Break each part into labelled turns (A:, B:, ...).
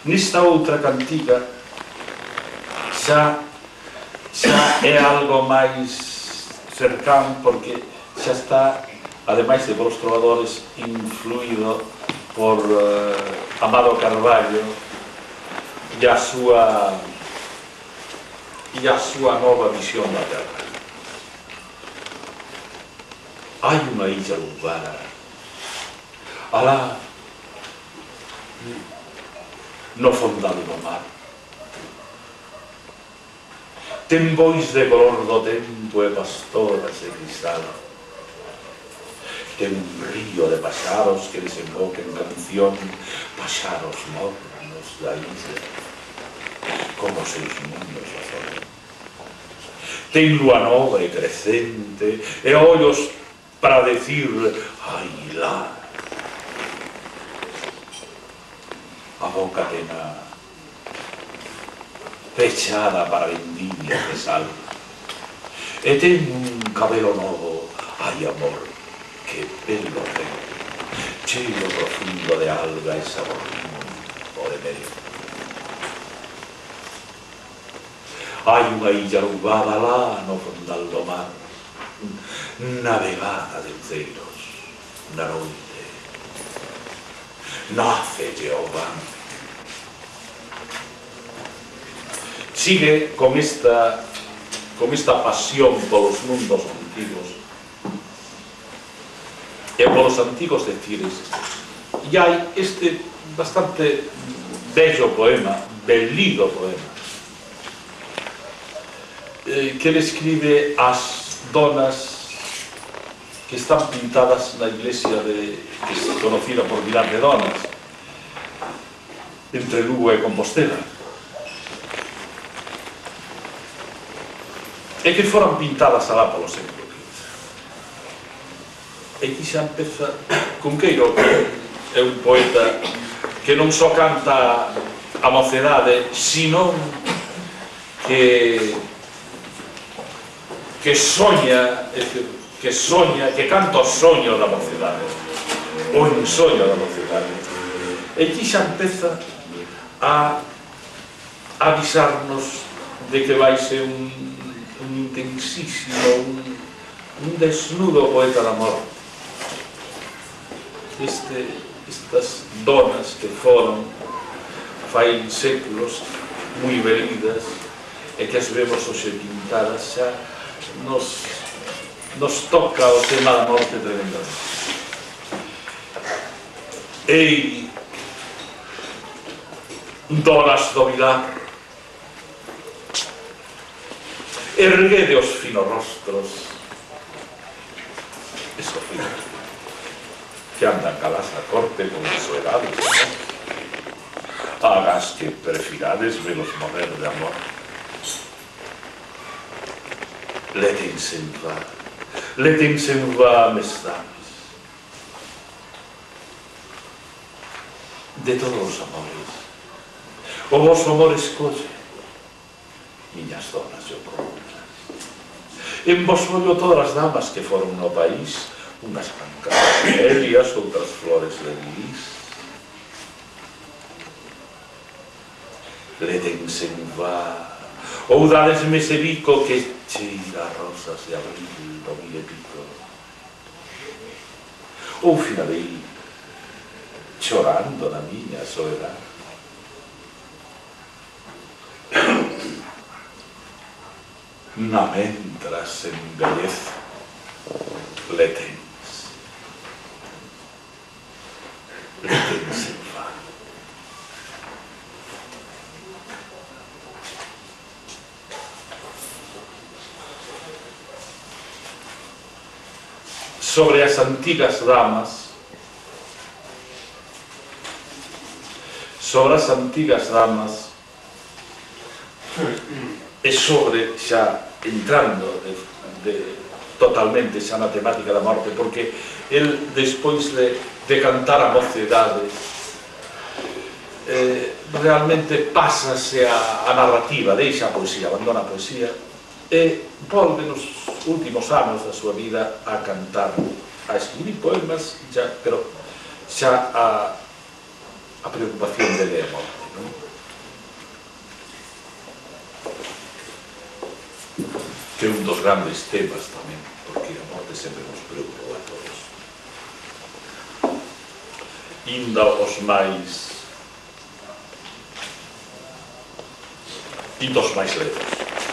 A: Nesta outra cantiga xa é algo máis cercano, porque xa está, ademais de polos trovadores, influído por Amado Carballo e a súa nova visión da terra. Hai unha illa lumbara alá no fondal do mar, ten bois de color do tempo e pastoras de cristal, ten un río de paxaros que desemboca en canción, paxaros mornos da illa, como seus mundos azoran. Ten lúa nova e crecente e ollos para decir ai lá. A boca tena pechada para vendimias de sal e ten un cabelo novo, ai amor, que pelo ten, cheo profundo de alga e saborino o de medio. Hai unha illa louvada lá no fondal do mar, navegada de luceiros na noite, nace Jehová. Sigue con esta pasión polos mundos antigos e polos antigos decires. E hai este bastante bello poema, bellido poema, que ele escribe ás donas que están pintadas na iglesia que se conocida por Vilar de Donas, entre Lugo e Compostela, e que foran pintadas alá polo século XV. E aquí xa empeza Cunqueiro, que é un poeta que non só canta a mocedade, sino que soña, que canta o soño da mocedade, o ensoño da mocedade. E aquí xa empeza a avisarnos de que vai ser un intensísimo, un desnudo poeta de amor. Estas donas que foron fai séculos moi velidas e que as vemos hoxe pintadas, xa nos toca o tema da morte tremendamente. Ei, donas do Vilar, erguede os finos rostros e sofía, que andan calas a corte con iso edade, hagas que prefirades velos mover de amor. Letense en vá, mesdames, de todos os amores, o vosso amor escolle, miñas donas e oportunas. En vos ollo todas as damas que foron no país, unhas bancas de helias, outras flores de lilís. Letense en vá, ou dadesme ese bico que cheira a rosas de abril do mil e pico, ou finalei chorando na miña soedade. Na mentras embellece, letense en vá. Sobre as antigas damas, e sobre, xa entrando totalmente xa na temática da morte, porque el, despois de cantar a mocedade, realmente pásase a narrativa, deixa a poesía, abandona a poesía e volve nos últimos anos da súa vida a cantar, a escribir poemas, pero xa a preocupación dele é a morte, non? que é un dos grandes temas tamén, porque a morte sempre nos preocupou a todos. Inda os máis ledos,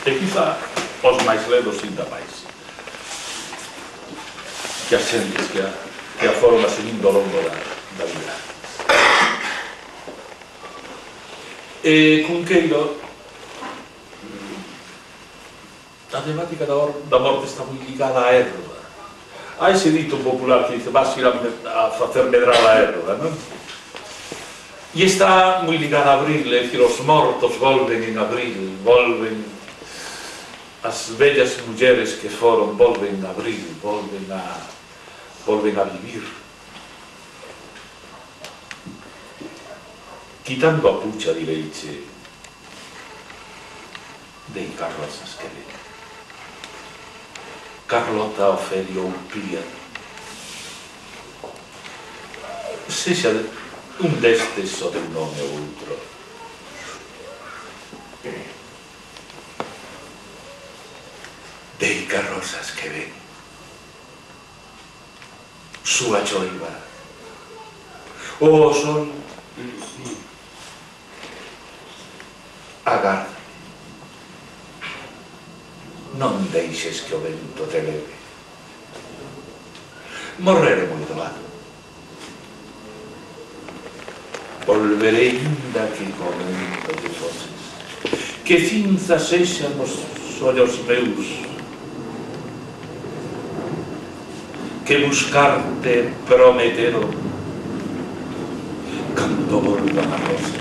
A: e quizá os máis ledos inda máis, que as xentes que a forma seguindo ao longo da vida. E Cunqueiro, a temática da morte está moi ligada á erva. Hai ese dito popular que dice: vas ir a facer medrar a erva, non? E está moi ligada a abril, é dicir, os mortos volven en abril, volven as vellas mulleres que foron, volven a abril, volven a vivir. Quitando a pucha, direiche, dei carrozas que ven. Carlota, Ofelia ou Pía, sexa un destes o de un nome ou outro. Dei carrozas que ven, súa choiva, o sol, agarda. Non deixes que o vento te leve. Morrer é moi doado. Volverei inda que momento que foses, que cinza sexan os ollos meus, que buscarte prometeron cando volvan a rosa.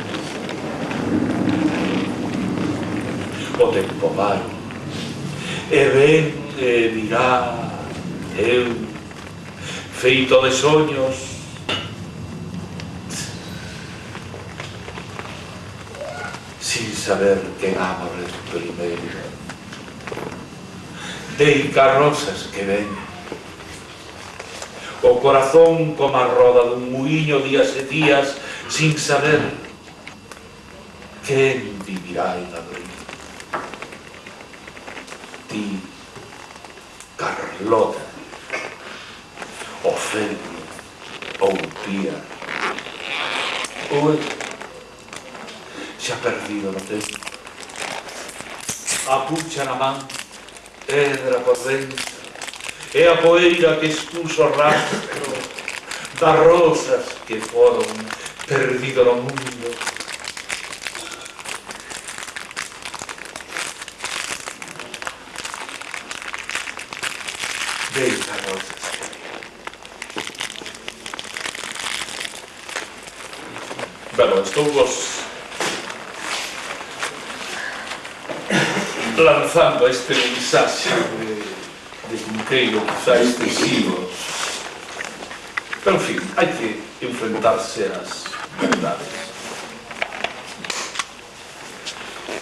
A: O tempo vai, e ven e dirá: eu, feito de soños, sin saber quen ha morrer primeiro. Dei carrozas que ven, o corazón como a roda dun muiño días e días, sin saber quen vivirá en abril. Ti, Carlota, Ofelia ou Pía, ou xa perdido no tempo, a pucha na man, pedra por dentro, e a poeira que expuso o rastro das rosas que foron perdido no mundo. Dei carrozas. Bueno, estou vos lanzando este mensaxe de Cunqueiro, quizá excesivo, pero en fin, hai que enfrentarse ás verdades.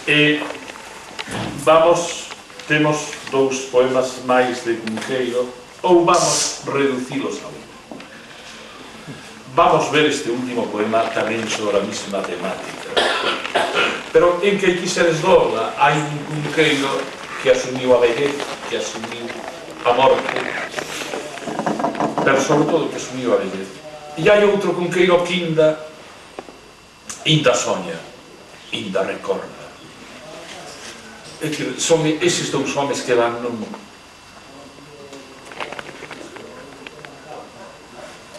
A: E temos dous poemas máis de Cunqueiro, ou vamos reducilos a un. Vamos ver este último poema tamén sobre a mesma temática, pero en que quiseres dorla hai un Cunqueiro que asumiu a vellez, que asumiu a morte, pero sobre todo que asumiu a vellez. E hai outro Cunqueiro que inda soña, inda recorda. É que son eses dous homes que van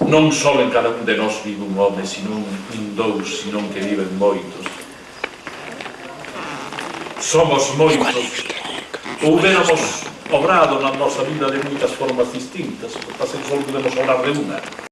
A: non só en cada un de nós vive un home, senón un dous, senón que viven moitos. Somos moitos, ou hubiéramos obrado na nosa vida de moitas formas distintas, porque só podemos obrar de unha.